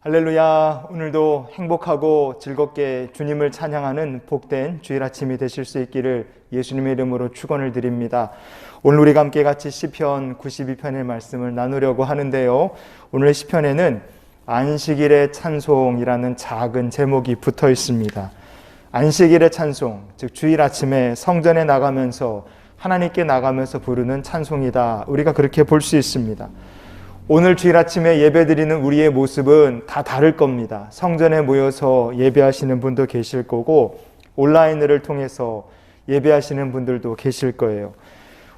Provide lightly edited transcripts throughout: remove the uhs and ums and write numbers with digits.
할렐루야. 오늘도 행복하고 즐겁게 주님을 찬양하는 복된 주일 아침이 되실 수 있기를 예수님의 이름으로 축원을 드립니다. 오늘 우리가 함께 같이 시편 92편의 말씀을 나누려고 하는데요, 오늘 시편에는 안식일의 찬송이라는 작은 제목이 붙어 있습니다. 안식일의 찬송, 즉 주일 아침에 성전에 나가면서 하나님께 나가면서 부르는 찬송이다, 우리가 그렇게 볼 수 있습니다. 오늘 주일 아침에 예배드리는 우리의 모습은 다 다를 겁니다. 성전에 모여서 예배하시는 분도 계실 거고, 온라인을 통해서 예배하시는 분들도 계실 거예요.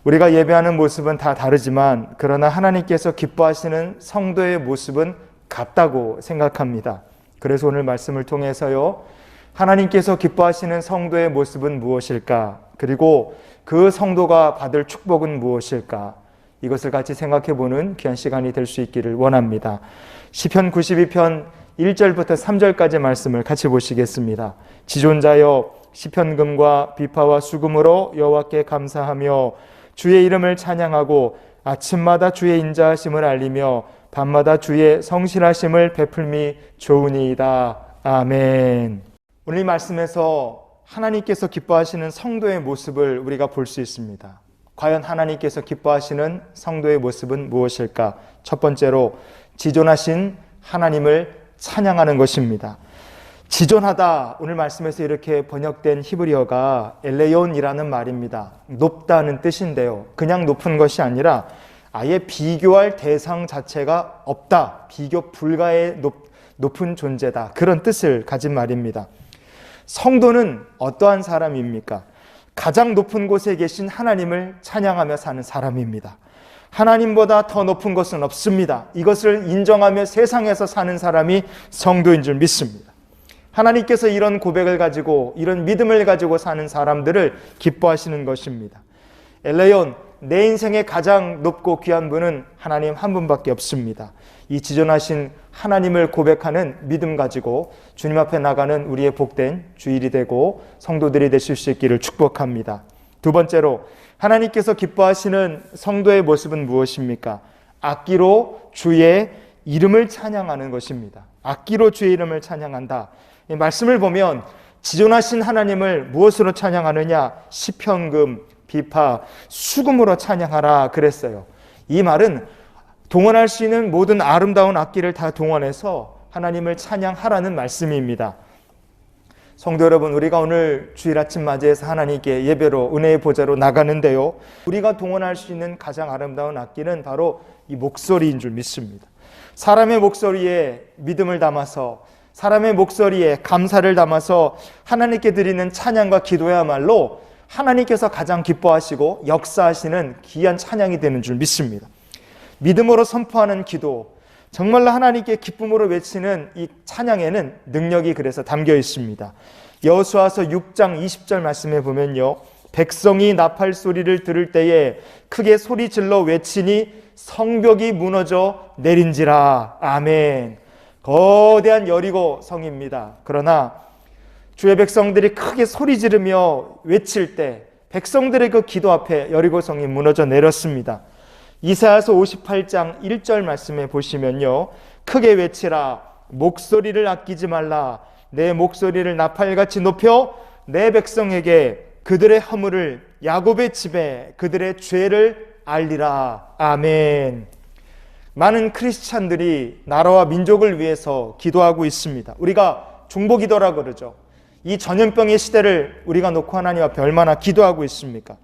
우리가 예배하는 모습은 다 다르지만, 그러나 하나님께서 기뻐하시는 성도의 모습은 같다고 생각합니다. 그래서 오늘 말씀을 통해서요, 하나님께서 기뻐하시는 성도의 모습은 무엇일까? 그리고 그 성도가 받을 축복은 무엇일까? 이것을 같이 생각해보는 귀한 시간이 될 수 있기를 원합니다. 시편 92편 1절부터 3절까지 말씀을 같이 보시겠습니다. 지존자여, 시편금과 비파와 수금으로 여호와께 감사하며 주의 이름을 찬양하고 아침마다 주의 인자하심을 알리며 밤마다 주의 성실하심을 베풀미 좋으니이다. 아멘. 오늘 이 말씀에서 하나님께서 기뻐하시는 성도의 모습을 우리가 볼 수 있습니다. 과연 하나님께서 기뻐하시는 성도의 모습은 무엇일까? 첫 번째로 지존하신 하나님을 찬양하는 것입니다. 지존하다, 오늘 말씀에서 이렇게 번역된 히브리어가 엘레온이라는 말입니다. 높다는 뜻인데요, 그냥 높은 것이 아니라 아예 비교할 대상 자체가 없다, 비교 불가의 높은 존재다, 그런 뜻을 가진 말입니다. 성도는 어떠한 사람입니까? 가장 높은 곳에 계신 하나님을 찬양하며 사는 사람입니다. 하나님보다 더 높은 것은 없습니다. 이것을 인정하며 세상에서 사는 사람이 성도인 줄 믿습니다. 하나님께서 이런 고백을 가지고, 이런 믿음을 가지고 사는 사람들을 기뻐하시는 것입니다. 엘레온, 내 인생의 가장 높고 귀한 분은 하나님 한 분밖에 없습니다. 이 지존하신 하나님을 고백하는 믿음 가지고 주님 앞에 나가는 우리의 복된 주일이 되고 성도들이 되실 수 있기를 축복합니다. 두 번째로, 하나님께서 기뻐하시는 성도의 모습은 무엇입니까? 악기로 주의 이름을 찬양하는 것입니다. 악기로 주의 이름을 찬양한다. 이 말씀을 보면 지존하신 하나님을 무엇으로 찬양하느냐? 시편금, 비파, 수금으로 찬양하라 그랬어요. 이 말은 동원할 수 있는 모든 아름다운 악기를 다 동원해서 하나님을 찬양하라는 말씀입니다. 성도 여러분, 우리가 오늘 주일 아침 맞이해서 하나님께 예배로, 은혜의 보좌로 나가는데요, 우리가 동원할 수 있는 가장 아름다운 악기는 바로 이 목소리인 줄 믿습니다. 사람의 목소리에 믿음을 담아서, 사람의 목소리에 감사를 담아서 하나님께 드리는 찬양과 기도야말로 하나님께서 가장 기뻐하시고 역사하시는 귀한 찬양이 되는 줄 믿습니다. 믿음으로 선포하는 기도, 정말로 하나님께 기쁨으로 외치는 이 찬양에는 능력이 그래서 담겨 있습니다. 여호수아서 6장 20절 말씀에 보면요, 백성이 나팔 소리를 들을 때에 크게 소리 질러 외치니 성벽이 무너져 내린지라. 아멘. 거대한 여리고 성입니다. 그러나 주의 백성들이 크게 소리 지르며 외칠 때 백성들의 그 기도 앞에 여리고 성이 무너져 내렸습니다. 이사야서 58장 1절 말씀에 보시면요, 크게 외치라, 목소리를 아끼지 말라, 내 목소리를 나팔같이 높여 내 백성에게 그들의 허물을, 야곱의 집에 그들의 죄를 알리라. 아멘. 많은 크리스찬들이 나라와 민족을 위해서 기도하고 있습니다. 우리가 중보기도라 그러죠. 이 전염병의 시대를 우리가 놓고 하나님 앞에 얼마나 기도하고 있습니까?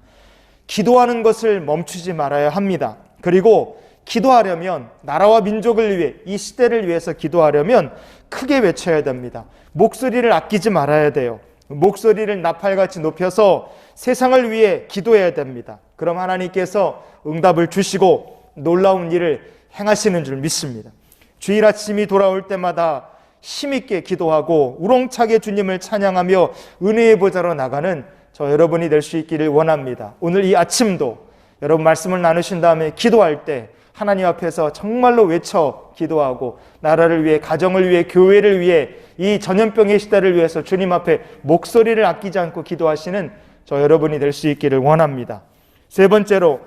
기도하는 것을 멈추지 말아야 합니다. 그리고 기도하려면, 나라와 민족을 위해, 이 시대를 위해서 기도하려면 크게 외쳐야 됩니다. 목소리를 아끼지 말아야 돼요. 목소리를 나팔같이 높여서 세상을 위해 기도해야 됩니다. 그럼 하나님께서 응답을 주시고 놀라운 일을 행하시는 줄 믿습니다. 주일 아침이 돌아올 때마다 힘있게 기도하고 우렁차게 주님을 찬양하며 은혜의 보좌로 나가는 저 여러분이 될 수 있기를 원합니다. 오늘 이 아침도 여러분 말씀을 나누신 다음에 기도할 때 하나님 앞에서 정말로 외쳐 기도하고, 나라를 위해, 가정을 위해, 교회를 위해, 이 전염병의 시대를 위해서 주님 앞에 목소리를 아끼지 않고 기도하시는 저 여러분이 될 수 있기를 원합니다. 세 번째로,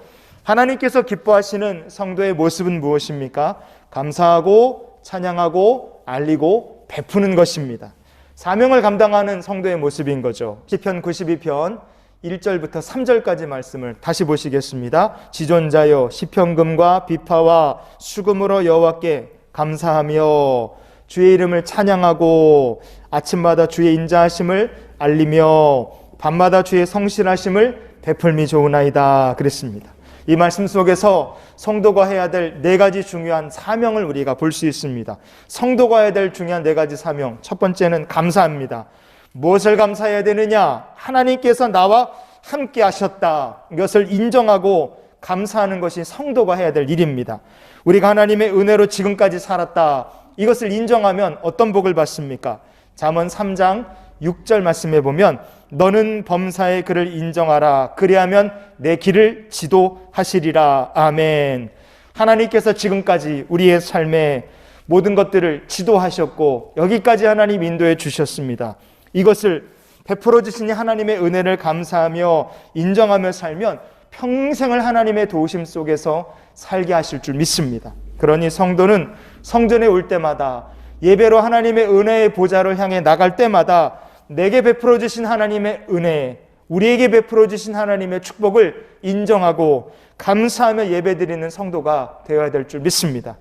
하나님께서 기뻐하시는 성도의 모습은 무엇입니까? 감사하고 찬양하고 알리고 베푸는 것입니다. 사명을 감당하는 성도의 모습인 거죠. 시편 92편 1절부터 3절까지 말씀을 다시 보시겠습니다. 지존자여 시편금과 비파와 수금으로 여호와께 감사하며 주의 이름을 찬양하고 아침마다 주의 인자하심을 알리며 밤마다 주의 성실하심을 베풀미 좋으나이다 그랬습니다. 이 말씀 속에서 성도가 해야 될 네 가지 중요한 사명을 우리가 볼 수 있습니다. 성도가 해야 될 중요한 네 가지 사명, 첫 번째는 감사합니다. 무엇을 감사해야 되느냐? 하나님께서 나와 함께 하셨다. 이것을 인정하고 감사하는 것이 성도가 해야 될 일입니다. 우리가 하나님의 은혜로 지금까지 살았다. 이것을 인정하면 어떤 복을 받습니까? 잠언 3장 6절 말씀해 보면 너는 범사의 그를 인정하라. 그리하면 내 길을 지도하시리라. 아멘. 하나님께서 지금까지 우리의 삶에 모든 것들을 지도하셨고 여기까지 하나님 인도해 주셨습니다. 이것을 베풀어 주신 하나님의 은혜를 감사하며 인정하며 살면 평생을 하나님의 도우심 속에서 살게 하실 줄 믿습니다. 그러니 성도는 성전에 올 때마다 예배로 하나님의 은혜의 보좌를 향해 나갈 때마다 내게 베풀어 주신 하나님의 은혜, 우리에게 베풀어 주신 하나님의 축복을 인정하고 감사하며 예배드리는 성도가 되어야 될 줄 믿습니다.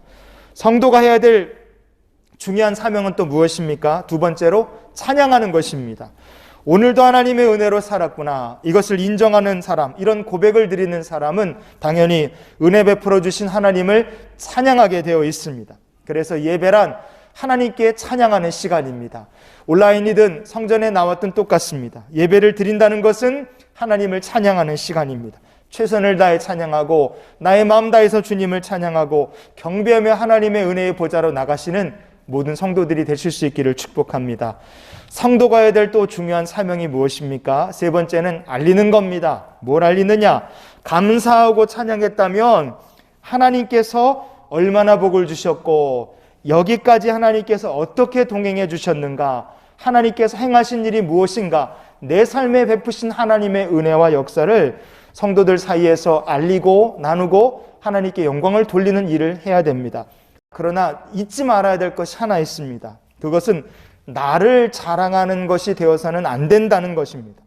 성도가 해야 될 중요한 사명은 또 무엇입니까? 두 번째로 찬양하는 것입니다. 오늘도 하나님의 은혜로 살았구나. 이것을 인정하는 사람, 이런 고백을 드리는 사람은 당연히 은혜 베풀어 주신 하나님을 찬양하게 되어 있습니다. 그래서 예배란 하나님께 찬양하는 시간입니다. 온라인이든 성전에 나왔든 똑같습니다. 예배를 드린다는 것은 하나님을 찬양하는 시간입니다. 최선을 다해 찬양하고 나의 마음 다해서 주님을 찬양하고 경배하며 하나님의 은혜의 보좌로 나가시는 모든 성도들이 되실 수 있기를 축복합니다. 성도가 해야 될 또 중요한 사명이 무엇입니까? 세 번째는 알리는 겁니다. 뭘 알리느냐? 감사하고 찬양했다면 하나님께서 얼마나 복을 주셨고 여기까지 하나님께서 어떻게 동행해 주셨는가? 하나님께서 행하신 일이 무엇인가? 내 삶에 베푸신 하나님의 은혜와 역사를 성도들 사이에서 알리고 나누고 하나님께 영광을 돌리는 일을 해야 됩니다. 그러나 잊지 말아야 될 것이 하나 있습니다. 그것은 나를 자랑하는 것이 되어서는 안 된다는 것입니다.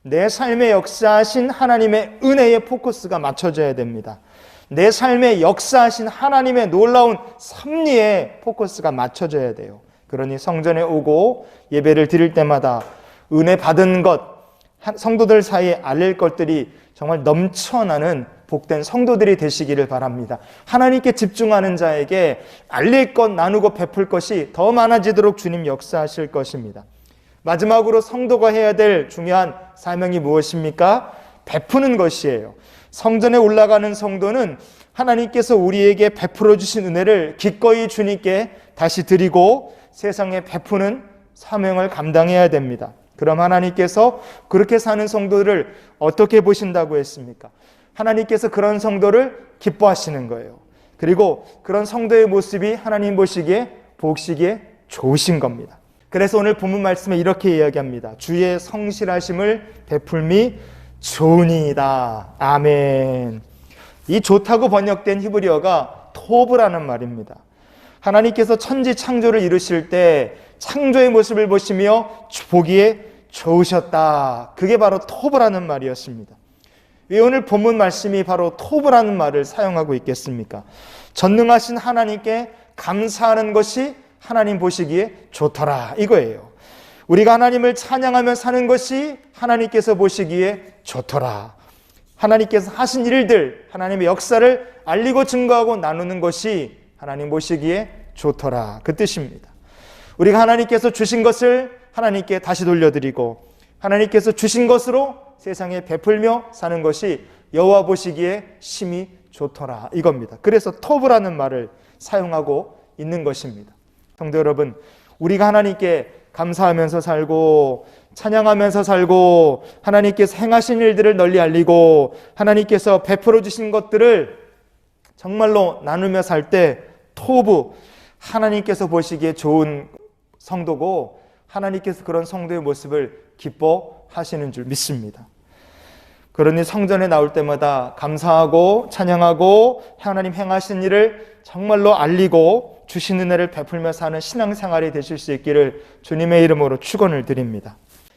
내 삶에 역사하신 하나님의 은혜의 포커스가 맞춰져야 됩니다. 내 삶에 역사하신 하나님의 놀라운 섭리에 포커스가 맞춰져야 돼요. 그러니 성전에 오고 예배를 드릴 때마다 은혜 받은 것, 성도들 사이에 알릴 것들이 정말 넘쳐나는 복된 성도들이 되시기를 바랍니다. 하나님께 집중하는 자에게 알릴 것, 나누고 베풀 것이 더 많아지도록 주님 역사하실 것입니다. 마지막으로 성도가 해야 될 중요한 사명이 무엇입니까? 베푸는 것이에요. 성전에 올라가는 성도는 하나님께서 우리에게 베풀어 주신 은혜를 기꺼이 주님께 다시 드리고 세상에 베푸는 사명을 감당해야 됩니다. 그럼 하나님께서 그렇게 사는 성도를 어떻게 보신다고 했습니까? 하나님께서 그런 성도를 기뻐하시는 거예요. 그리고 그런 성도의 모습이 하나님 보시기에 보시기에 좋으신 겁니다. 그래서 오늘 본문 말씀에 이렇게 이야기합니다. 주의 성실하심을 베풀미 좋으니이다. 아멘. 이 좋다고 번역된 히브리어가 토브라는 말입니다. 하나님께서 천지 창조를 이루실 때 창조의 모습을 보시며 보기에 좋으셨다. 그게 바로 토브라는 말이었습니다. 왜 오늘 본문 말씀이 바로 토브라는 말을 사용하고 있겠습니까? 전능하신 하나님께 감사하는 것이 하나님 보시기에 좋더라 이거예요. 우리가 하나님을 찬양하며 사는 것이 하나님께서 보시기에 좋더라. 하나님께서 하신 일들, 하나님의 역사를 알리고 증거하고 나누는 것이 하나님 보시기에 좋더라. 그 뜻입니다. 우리가 하나님께서 주신 것을 하나님께 다시 돌려드리고 하나님께서 주신 것으로 세상에 베풀며 사는 것이 여호와 보시기에 심히 좋더라 이겁니다. 그래서 토브라는 말을 사용하고 있는 것입니다. 성도 여러분, 우리가 하나님께 감사하면서 살고 찬양하면서 살고 하나님께서 행하신 일들을 널리 알리고 하나님께서 베풀어 주신 것들을 정말로 나누며 살 때 토브, 하나님께서 보시기에 좋은 성도고 하나님께서 그런 성도의 모습을 기뻐하시는 줄 믿습니다. 그러니 성전에 나올 때마다 감사하고 찬양하고 하나님 행하신 일을 정말로 알리고 주신 은혜를 베풀며 사는 신앙생활이 되실 수 있기를 주님의 이름으로 축원을 드립니다.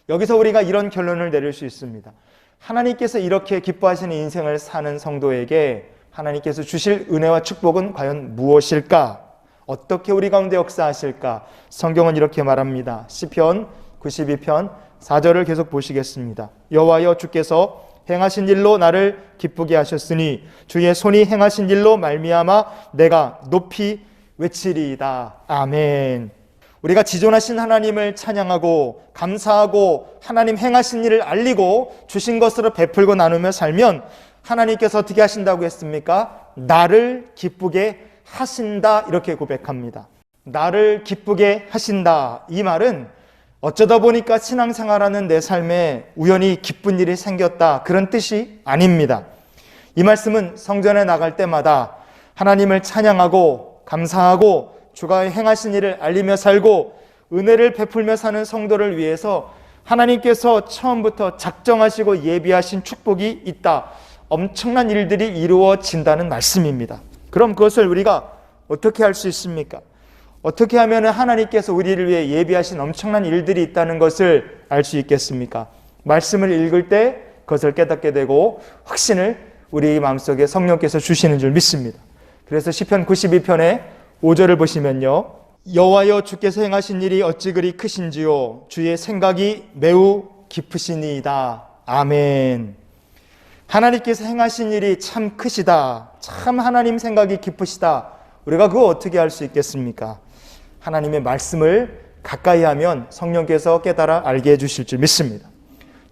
여기서 우리가 이런 결론을 내릴 수 있습니다. 하나님께서 이렇게 기뻐하시는 인생을 사는 성도에게 하나님께서 주실 은혜와 축복은 과연 무엇일까? 어떻게 우리 가운데 역사하실까? 성경은 이렇게 말합니다. 시편 92편 4절을 계속 보시겠습니다. 여호와여 주께서 행하신 일로 나를 기쁘게 하셨으니 주의 손이 행하신 일로 말미암아 내가 높이 외치리이다. 아멘. 우리가 지존하신 하나님을 찬양하고 감사하고 하나님 행하신 일을 알리고 주신 것으로 베풀고 나누며 살면 하나님께서 어떻게 하신다고 했습니까? 나를 기쁘게 하신다, 이렇게 고백합니다. 나를 기쁘게 하신다. 이 말은 어쩌다 보니까 신앙생활하는 내 삶에 우연히 기쁜 일이 생겼다, 그런 뜻이 아닙니다. 이 말씀은 성전에 나갈 때마다 하나님을 찬양하고 감사하고 주가 행하신 일을 알리며 살고 은혜를 베풀며 사는 성도를 위해서 하나님께서 처음부터 작정하시고 예비하신 축복이 있다, 엄청난 일들이 이루어진다는 말씀입니다. 그럼 그것을 우리가 어떻게 할 수 있습니까? 어떻게 하면 하나님께서 우리를 위해 예비하신 엄청난 일들이 있다는 것을 알 수 있겠습니까? 말씀을 읽을 때 그것을 깨닫게 되고 확신을 우리 마음속에 성령께서 주시는 줄 믿습니다. 그래서 시편 92편의 5절을 보시면요, 여호와여 주께서 행하신 일이 어찌 그리 크신지요 주의 생각이 매우 깊으시니이다. 아멘. 하나님께서 행하신 일이 참 크시다. 참 하나님 생각이 깊으시다. 우리가 그거 어떻게 할 수 있겠습니까? 하나님의 말씀을 가까이 하면 성령께서 깨달아 알게 해주실 줄 믿습니다.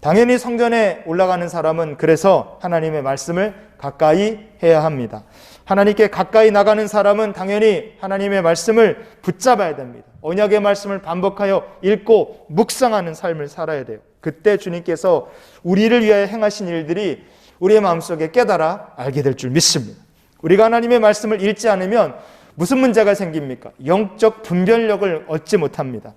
당연히 성전에 올라가는 사람은 그래서 하나님의 말씀을 가까이 해야 합니다. 하나님께 가까이 나가는 사람은 당연히 하나님의 말씀을 붙잡아야 됩니다. 언약의 말씀을 반복하여 읽고 묵상하는 삶을 살아야 돼요. 그때 주님께서 우리를 위하여 행하신 일들이 우리의 마음속에 깨달아 알게 될 줄 믿습니다. 우리가 하나님의 말씀을 읽지 않으면 무슨 문제가 생깁니까? 영적 분별력을 얻지 못합니다.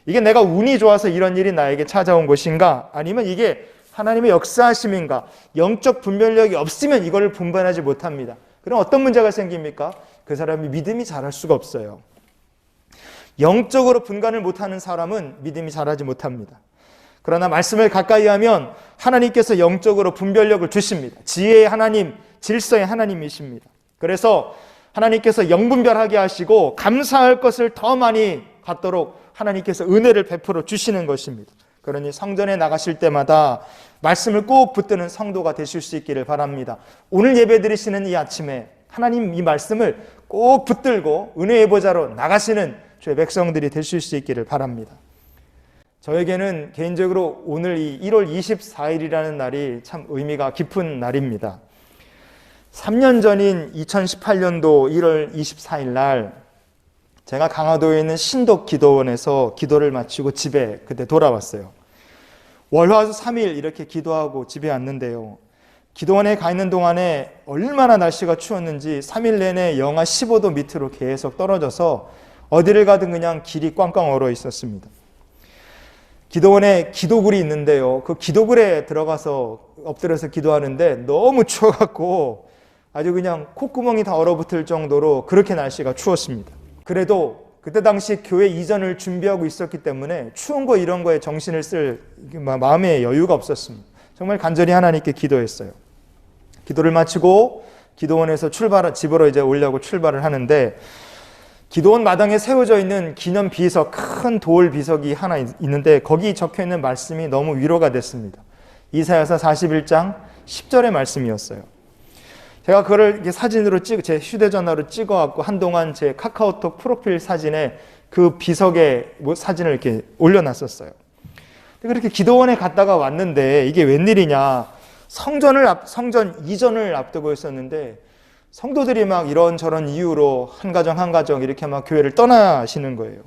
이게 내가 운이 좋아서 이런 일이 나에게 찾아온 것인가? 아니면 이게 하나님의 역사하심인가? 영적 분별력이 없으면 이걸 분별하지 못합니다. 그럼 어떤 문제가 생깁니까? 그 사람이 믿음이 자랄 수가 없어요. 영적으로 분간을 못하는 사람은 믿음이 자라지 못합니다. 그러나 말씀을 가까이 하면 하나님께서 영적으로 분별력을 주십니다. 지혜의 하나님, 질서의 하나님이십니다. 그래서 하나님께서 영분별하게 하시고 감사할 것을 더 많이 갖도록 하나님께서 은혜를 베풀어 주시는 것입니다. 그러니 성전에 나가실 때마다 말씀을 꼭 붙드는 성도가 되실 수 있기를 바랍니다. 오늘 예배 드리시는 이 아침에 하나님 이 말씀을 꼭 붙들고 은혜의 보좌로 나가시는 주의 백성들이 되실 수 있기를 바랍니다. 저에게는 개인적으로 오늘 이 1월 24일이라는 날이 참 의미가 깊은 날입니다. 3년 전인 2018년도 1월 24일 날 제가 강화도에 있는 신독 기도원에서 기도를 마치고 집에 그때 돌아왔어요. 월화수 3일 이렇게 기도하고 집에 왔는데요. 기도원에 가 있는 동안에 얼마나 날씨가 추웠는지 3일 내내 영하 15도 밑으로 계속 떨어져서 어디를 가든 그냥 길이 꽝꽝 얼어 있었습니다. 기도원에 기도굴이 있는데요. 그 기도굴에 들어가서 엎드려서 기도하는데 너무 추워갖고 아주 그냥 콧구멍이 다 얼어붙을 정도로 그렇게 날씨가 추웠습니다. 그래도 그때 당시 교회 이전을 준비하고 있었기 때문에 추운 거 이런 거에 정신을 쓸 마음의 여유가 없었습니다. 정말 간절히 하나님께 기도했어요. 기도를 마치고 기도원에서 집으로 이제 오려고 출발을 하는데 기도원 마당에 세워져 있는 기념 비석, 큰 돌 비석이 하나 있는데 거기 적혀 있는 말씀이 너무 위로가 됐습니다. 이사야서 41장 10절의 말씀이었어요. 제가 그거를 이렇게 사진으로 제 휴대전화로 찍어갖고 한동안 제 카카오톡 프로필 사진에 그 비석의 사진을 이렇게 올려놨었어요. 그렇게 기도원에 갔다가 왔는데 이게 웬일이냐. 성전 이전을 앞두고 있었는데 성도들이 막 이런저런 이유로 한 가정 이렇게 막 교회를 떠나시는 거예요.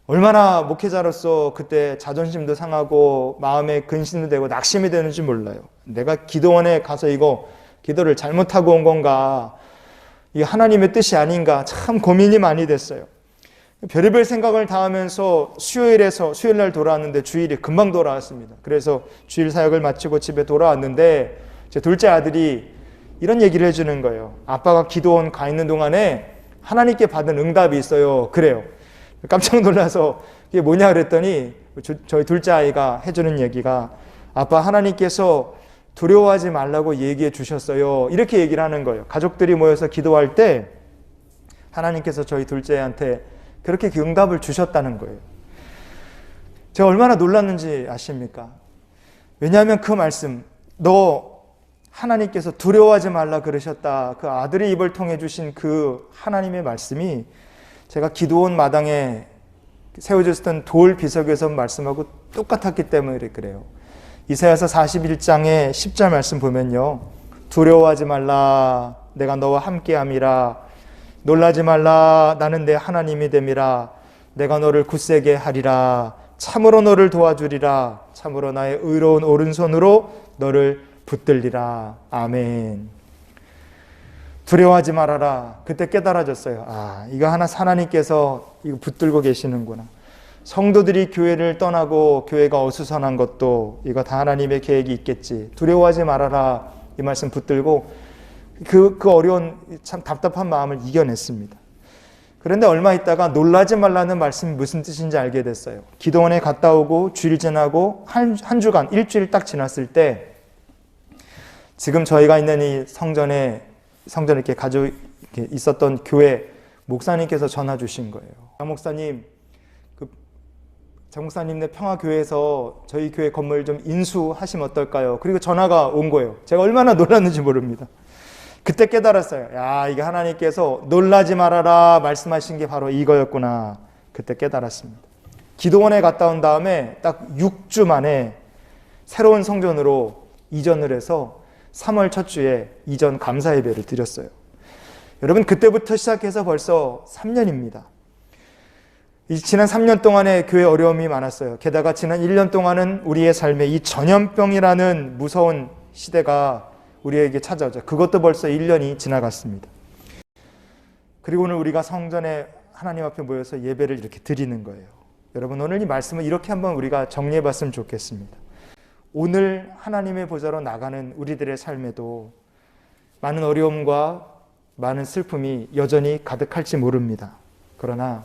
얼마나 목회자로서 그때 자존심도 상하고 마음에 근심도 되고 낙심이 되는지 몰라요. 내가 기도원에 가서 이거 기도를 잘못하고 온 건가? 이게 하나님의 뜻이 아닌가? 참 고민이 많이 됐어요. 별의별 생각을 다 하면서 수요일날 돌아왔는데 주일이 금방 돌아왔습니다. 그래서 주일 사역을 마치고 집에 돌아왔는데 제 둘째 아들이 이런 얘기를 해주는 거예요. 아빠가 기도원 가 있는 동안에 하나님께 받은 응답이 있어요. 그래요. 깜짝 놀라서 이게 뭐냐 그랬더니 저희 둘째 아이가 해주는 얘기가 아빠 하나님께서 두려워하지 말라고 얘기해 주셨어요. 이렇게 얘기를 하는 거예요. 가족들이 모여서 기도할 때 하나님께서 저희 둘째한테 그렇게 응답을 주셨다는 거예요. 제가 얼마나 놀랐는지 아십니까? 왜냐하면 그 말씀, 너 하나님께서 두려워하지 말라 그러셨다. 그 아들의 입을 통해 주신 그 하나님의 말씀이 제가 기도원 마당에 세워졌던 돌 비석에서 말씀하고 똑같았기 때문에 그래요. 이사야서 41장의 10절 말씀 보면요. 두려워하지 말라. 내가 너와 함께함이라. 놀라지 말라. 나는 내 하나님이 됨이라. 내가 너를 굳세게 하리라. 참으로 너를 도와주리라. 참으로 나의 의로운 오른손으로 너를 붙들리라. 아멘. 두려워하지 말아라. 그때 깨달아졌어요. 이거 하나님께서 이거 붙들고 계시는구나. 성도들이 교회를 떠나고 교회가 어수선한 것도 이거 다 하나님의 계획이 있겠지. 두려워하지 말아라. 이 말씀 붙들고 그 어려운 참 답답한 마음을 이겨냈습니다. 그런데 얼마 있다가 놀라지 말라는 말씀이 무슨 뜻인지 알게 됐어요. 기도원에 갔다 오고 주일 지나고 한 주간 일주일 딱 지났을 때 지금 저희가 있는 이 성전에 이렇게 가지고 있었던 교회 목사님께서 전화 주신 거예요. 장 목사님 평화교회에서 저희 교회 건물 좀 인수하시면 어떨까요? 그리고 전화가 온 거예요. 제가 얼마나 놀랐는지 모릅니다. 그때 깨달았어요. 이게 하나님께서 놀라지 말아라 말씀하신 게 바로 이거였구나. 그때 깨달았습니다. 기도원에 갔다 온 다음에 딱 6주 만에 새로운 성전으로 이전을 해서 3월 첫 주에 이전 감사 예배를 드렸어요. 여러분 그때부터 시작해서 벌써 3년입니다. 지난 3년 동안에 교회 어려움이 많았어요. 게다가 지난 1년 동안은 우리의 삶에 이 전염병이라는 무서운 시대가 우리에게 찾아오죠. 그것도 벌써 1년이 지나갔습니다. 그리고 오늘 우리가 성전에 하나님 앞에 모여서 예배를 이렇게 드리는 거예요. 여러분 오늘 이 말씀을 이렇게 한번 우리가 정리해 봤으면 좋겠습니다. 오늘 하나님의 보좌로 나가는 우리들의 삶에도 많은 어려움과 많은 슬픔이 여전히 가득할지 모릅니다. 그러나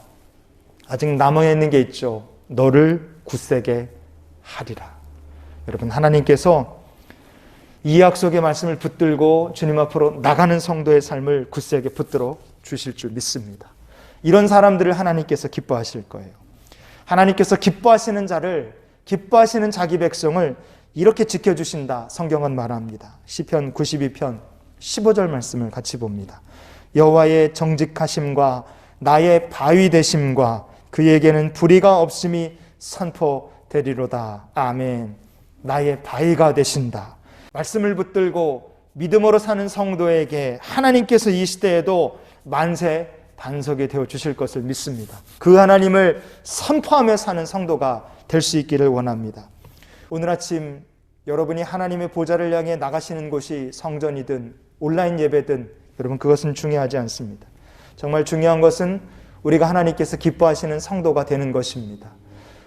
아직 남아있는 게 있죠. 너를 굳세게 하리라. 여러분 하나님께서 이 약속의 말씀을 붙들고 주님 앞으로 나가는 성도의 삶을 굳세게 붙들어 주실 줄 믿습니다. 이런 사람들을 하나님께서 기뻐하실 거예요. 하나님께서 기뻐하시는 자기 백성을 이렇게 지켜주신다. 성경은 말합니다. 시편 92편 15절 말씀을 같이 봅니다. 여호와의 정직하심과 나의 바위 되심과 그에게는 불의가 없음이 선포되리로다. 아멘. 나의 바위가 되신다. 말씀을 붙들고 믿음으로 사는 성도에게 하나님께서 이 시대에도 만세 반석이 되어 주실 것을 믿습니다. 그 하나님을 선포하며 사는 성도가 될 수 있기를 원합니다. 오늘 아침 여러분이 하나님의 보좌를 향해 나가시는 곳이 성전이든 온라인 예배든 여러분 그것은 중요하지 않습니다. 정말 중요한 것은 우리가 하나님께서 기뻐하시는 성도가 되는 것입니다.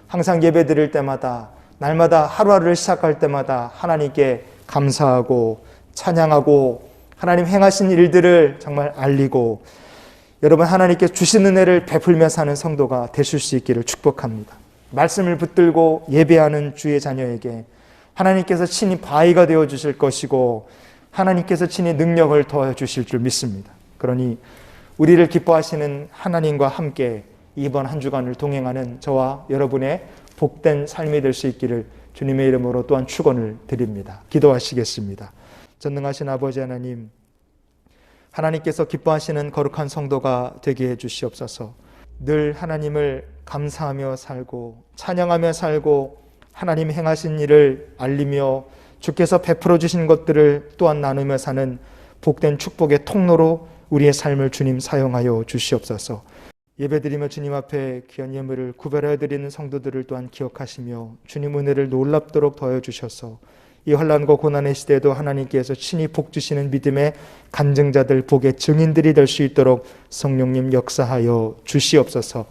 항상 예배 드릴 때마다 날마다 하루하루를 시작할 때마다 하나님께 감사하고 찬양하고 하나님 행하신 일들을 정말 알리고 여러분 하나님께 주신 은혜를 베풀며 사는 성도가 되실 수 있기를 축복합니다. 말씀을 붙들고 예배하는 주의 자녀에게 하나님께서 친히 바위가 되어 주실 것이고 하나님께서 친히 능력을 더해 주실 줄 믿습니다. 그러니 우리를 기뻐하시는 하나님과 함께 이번 한 주간을 동행하는 저와 여러분의 복된 삶이 될 수 있기를 주님의 이름으로 또한 축원을 드립니다. 기도하시겠습니다. 전능하신 아버지 하나님, 하나님께서 기뻐하시는 거룩한 성도가 되게 해주시옵소서. 늘 하나님을 감사하며 살고 찬양하며 살고 하나님 행하신 일을 알리며 주께서 베풀어 주신 것들을 또한 나누며 사는 복된 축복의 통로로 우리의 삶을 주님 사용하여 주시옵소서. 예배드리며 주님 앞에 귀한 예물을 구별하여 드리는 성도들을 또한 기억하시며 주님 은혜를 놀랍도록 더해 주셔서 이 환난과 고난의 시대에도 하나님께서 친히 복 주시는 믿음의 간증자들, 복의 증인들이 될 수 있도록 성령님 역사하여 주시옵소서.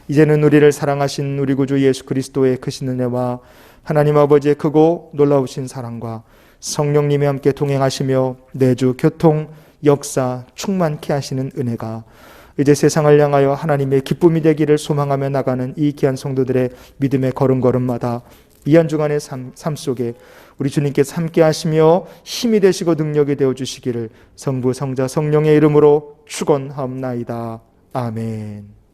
이제는 우리를 사랑하신 우리 구주 예수 그리스도의 크신 은혜와 하나님 아버지의 크고 놀라우신 사랑과 성령님이 함께 동행하시며 내주 교통 역사 충만케 하시는 은혜가 이제 세상을 향하여 하나님의 기쁨이 되기를 소망하며 나가는 이 귀한 성도들의 믿음의 걸음걸음마다 이 한 주간의 삶 속에 우리 주님께서 함께 하시며 힘이 되시고 능력이 되어 주시기를 성부 성자 성령의 이름으로 축원하옵나이다. 아멘.